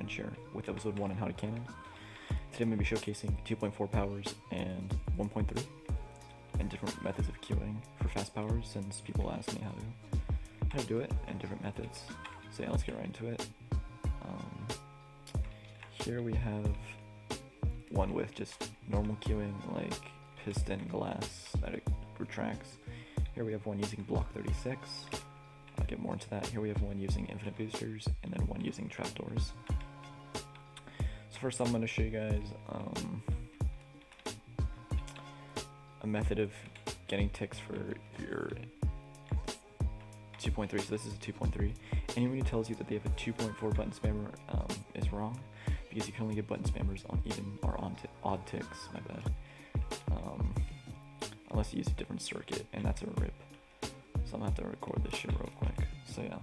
Share with episode 1 on how to cannon. Today I'm going to be showcasing 2.4 powers and 1.3 and different methods of queuing for fast powers, since people ask me how to do it and different methods. So yeah, let's get right into it. Here we have one with just normal queuing, like piston glass that it retracts. Here we have one using block 36. I'll get more into that. Here we have one using infinite boosters, and then one using trapdoors. So first I'm going to show you guys a method of getting ticks for your 2.3. So this is a 2.3. Anyone who tells you that they have a 2.4 button spammer is wrong, because you can only get button spammers on even or on odd ticks, my bad. Unless you use a different circuit, and that's a rip. So I'm gonna have to record this shit real quick. So yeah.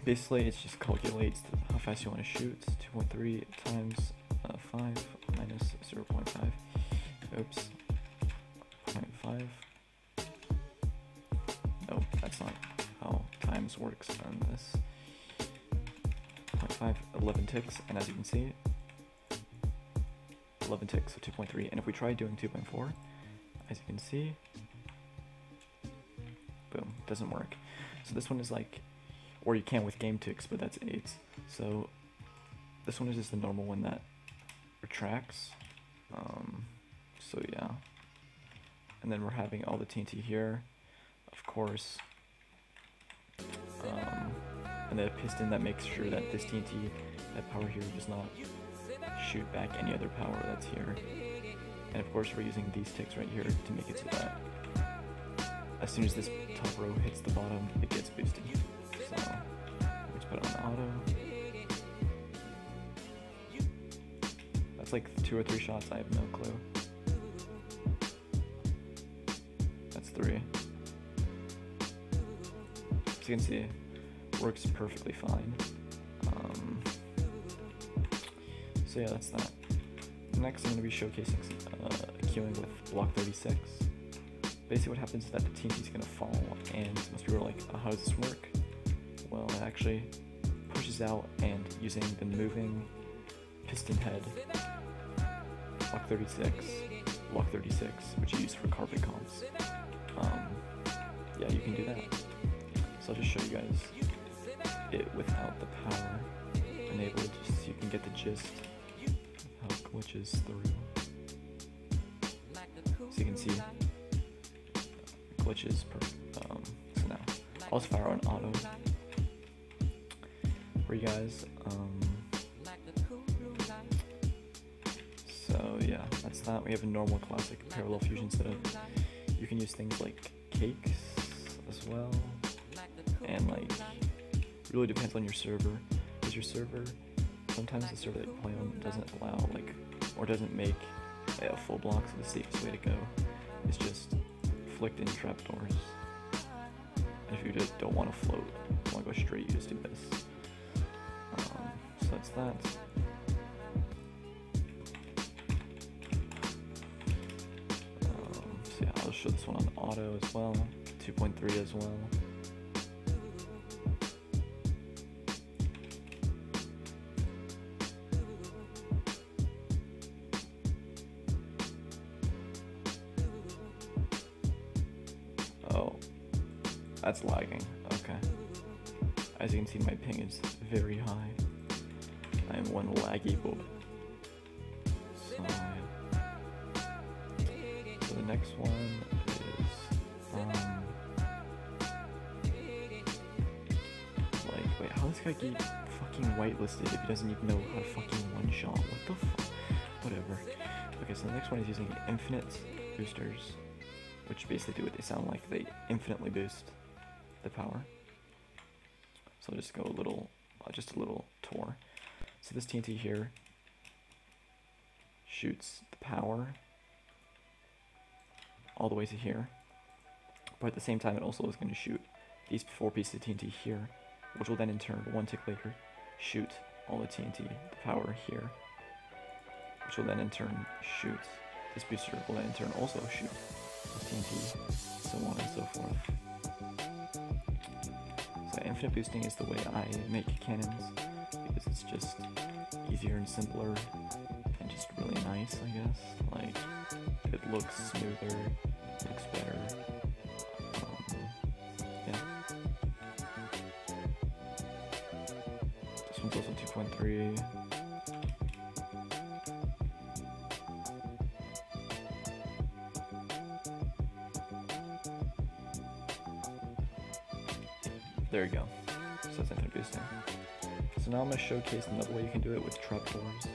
Basically, it just calculates how fast you want to shoot. 2.3 times 5 minus 0.5. Oops. 0.5. No, that's not how times works on this. 0.5, 11 ticks, and as you can see, 11 ticks, so 2.3. And if we try doing 2.4, as you can see, boom, doesn't work. So this one is like, or you can with game ticks, but that's 8s. So this one is just the normal one that retracts. So yeah. And then we're having all the TNT here, of course. And the piston that makes sure that this TNT, that power here, does not shoot back any other power that's here. And of course we're using these ticks right here to make it so that as soon as this top row hits the bottom, it gets boosted. So let's put it on auto. That's like 2 or 3 shots, I have no clue. That's 3. So you can see, works perfectly fine. So yeah, that's that. Next I'm going to be showcasing queuing with block 36. Basically what happens is that the TNT is going to fall, and most people are like, oh, how does this work? Well, it actually pushes out, and using the moving piston head, block 36, which you use for carpet comps, yeah, you can do that. So I'll just show you guys it without the power enabled, just so you can get the gist of how it glitches through. So you can see glitches so now I'll just fire on auto for you guys. So yeah, that's that. We have a normal classic parallel fusion setup. You can use things like cakes as well, and like really depends on your server, because your server, sometimes the server that you play on doesn't allow or doesn't make a full block, so the safest way to go is just flicked in trapdoors. And if you just don't want to float, want to go straight, you just do this. So that's that. So yeah, I'll show this one on auto as well, 2.3 as well. Oh, that's lagging. Okay. As you can see, my ping is very high. I am one laggy boy. So, yeah. So the next one is, like, wait, how does this guy get fucking whitelisted if he doesn't even know how to fucking one-shot? What the fuck? Whatever. Okay, so the next one is using infinite boosters, which basically do what they sound like. They infinitely boost the power. So I'll just go just a little tour. So this TNT here shoots the power all the way to here, but at the same time it also is going to shoot these 4 pieces of TNT here, which will then in turn, 1 tick later, shoot all the TNT, the power here, which will then in turn shoot, this booster will then in turn also shoot the TNT, so on and so forth. So But infinite boosting is the way I make cannons, because it's just easier and simpler, and just really nice, I guess. Like, it looks smoother, looks better. Yeah. This one's also 2.3. There you go. So that's infinite boosting. So now I'm going to showcase another way you can do it with trapdoors.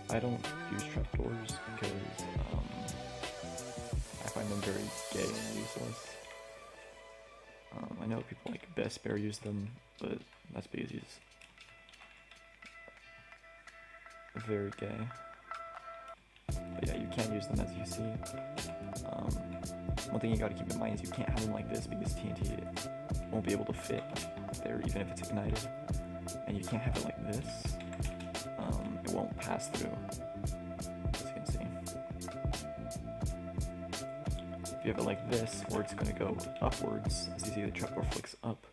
I don't use trapdoors because I find them very gay and useless. I know people like Best Bear use them, but that's because he's very gay. But yeah, you can use them as you see. One thing you gotta keep in mind is you can't have them like this because TNT won't be able to fit there even if it's ignited. And you can't have it like this. It won't pass through, as you can see. If you have it like this, where it's gonna go upwards, as you see the trapdoor flicks up,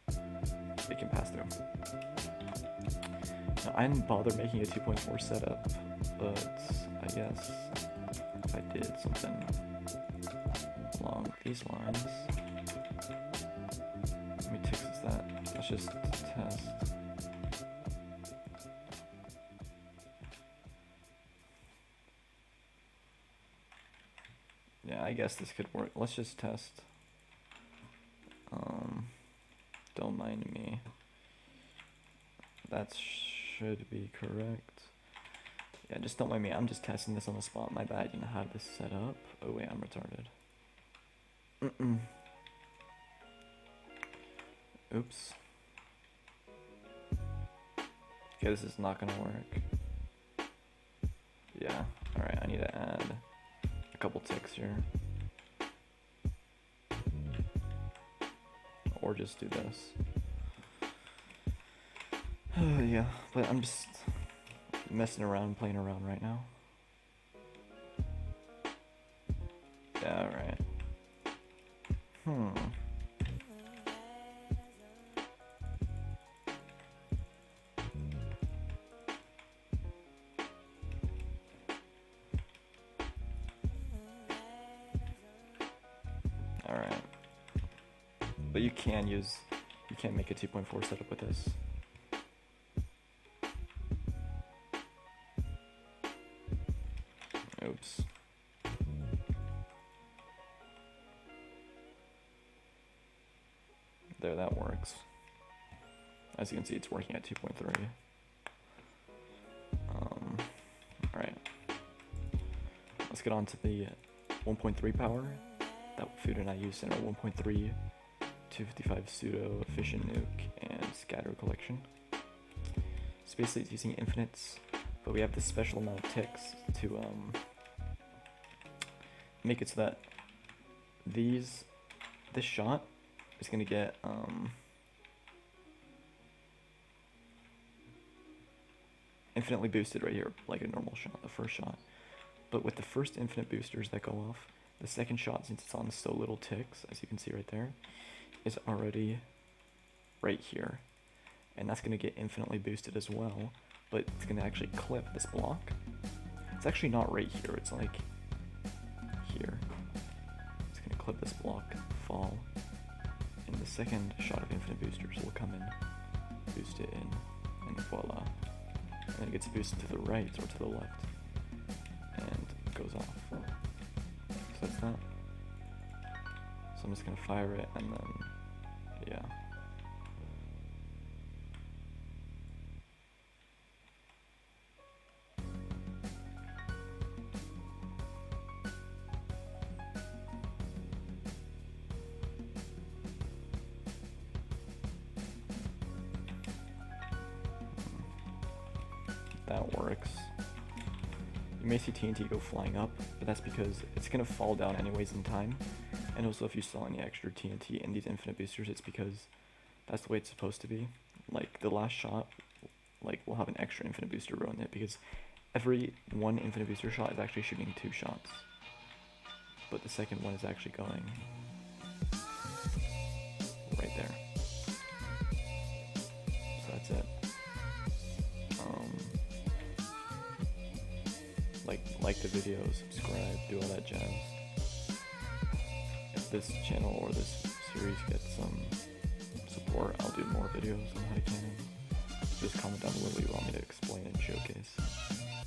it can pass through. Now, I didn't bother making a 2.4 setup, but I guess if I did something along these lines, let me Texas that. Let's just test. Yeah, I guess this could work. Let's just test. Don't mind me. That should be correct. Yeah, just don't mind me. I'm just testing this on the spot. My bad. You know how this set up. Oh wait, I'm retarded. Oops. Okay, this is not gonna work. Yeah. All right. I need to add a couple ticks here, or just do this. Yeah, but I'm just messing around, playing around right now. Yeah, alright. Alright. But you can make a 2.4 setup with this. Oops. There, that works. As you can see, it's working at 2.3. Alright. Let's get on to the 1.3 power that Food and I used in our 1.3 255 pseudo efficient nuke and scatter collection. So basically it's using infinites, but we have this special amount of ticks to make it so that this shot is going to get infinitely boosted right here, like a normal shot, the first shot. But with the first infinite boosters that go off, the second shot, since it's on so little ticks, as you can see right there, is already right here. And that's going to get infinitely boosted as well, but it's going to actually clip this block. It's actually not right here, it's like here. It's going to clip this block, fall, and the second shot of infinite boosters will come in, boost it in, and voila. And then it gets boosted to the right or to the left, and it goes off. So that's that. So I'm just going to fire it, and then, yeah. That works. You may see TNT go flying up, but that's because it's going to fall down anyways in time. And also if you saw any extra TNT in these infinite boosters, it's because that's the way it's supposed to be. Like the last shot, like will have an extra infinite booster row in it because every one infinite booster shot is actually shooting 2 shots. But the second one is actually going right there. like the video, subscribe, do all that jazz. If this channel or this series gets some support, I'll do more videos on how to canon. Just comment down below what you want me to explain and showcase.